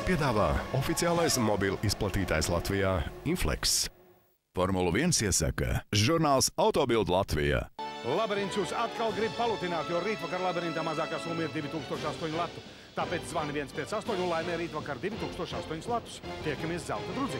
Piedāvā oficiālais mobila izplatītājs Latvijā Inflex. Formulu 1 iesaka žurnāls Autobild Latvijā. Labirints jūs atkal grib palutināt, jo rītvakar labirintā mazākā summa ir 2008 latu. Tāpēc zvani 158 un laimē rītvakar 2008 latus. Tiekamies zelta drudzī.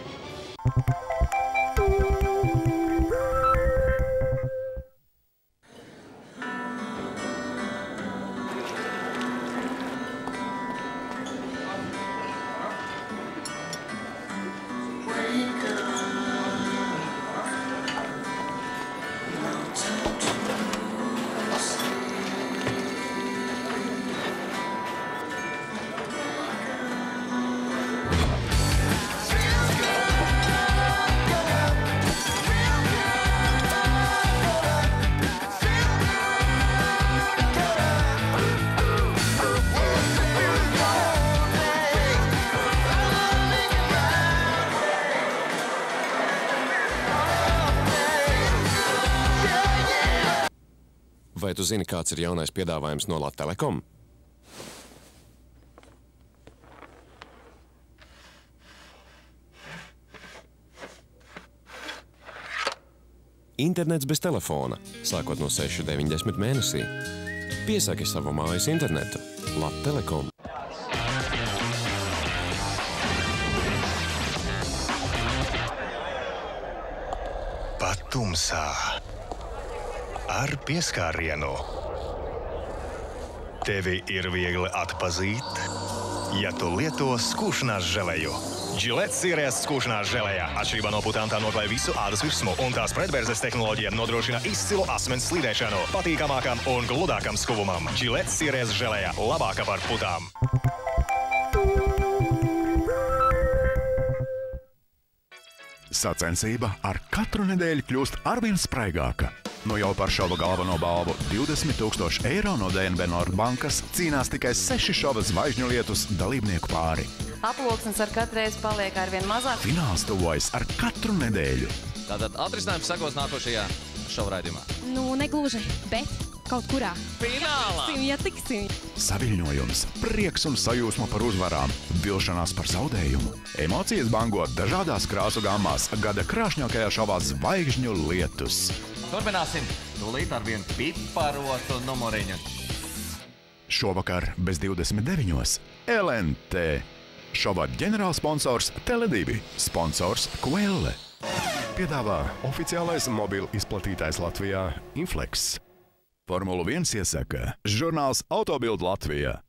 Vai tu zini, kāds ir jaunais piedāvājums no Latvijas Telekom? Internets bez telefona, sākot no 6,90 mēnesī. Piesaki savu mājas internetu. Latvijas Telekom. Pat tumsā. Ar pieskārienu. Tevi ir viegli atpazīt, ja tu lieto skūšanās želeju. Gillette sīrijas skūšanās želeja atšķirībā no putām tā noklāj visu ādas virsmu, un tās pretbērzes tehnoloģija nodrošina izcilu asmens slīdēšanu, patīkamākam un gludākam skuvumam. Gillette sīrijas želeja labāka par putām. Sacensība ar katru nedēļu kļūst arvien spraigāka. No jau par šova galveno balvu 20 000 eiro no DNB Nordbankas cīnās tikai 6 šova zvaigžņu lietus dalībnieku pāri. Aploksnes ar katru reizi paliek arvien mazāk. Fināls tuvojas ar katru nedēļu. Tātad atrisinājums sekos nākošajā šova raidījumā. Nu, negluži, bet kaut kurā. Finālā! Ja tiksim. Saviļņojums, prieks un sajūsma par uzvarām, vilšanās par zaudējumu. Emocijas bangot dažādās krāsu gammās gada krāšņākajā šovā zvaigžņu lietus. Turpināsim tūlīt ar vienu piparotu numuriņu. Šovakar bez 29. LNT. Šova ģenerālsponsors Tele2, sponsors Quelle. Piedāvā oficiālais mobila izplatītājs Latvijā Inflex. Formulu 1 iesaka žurnāls Autobild Latvijā.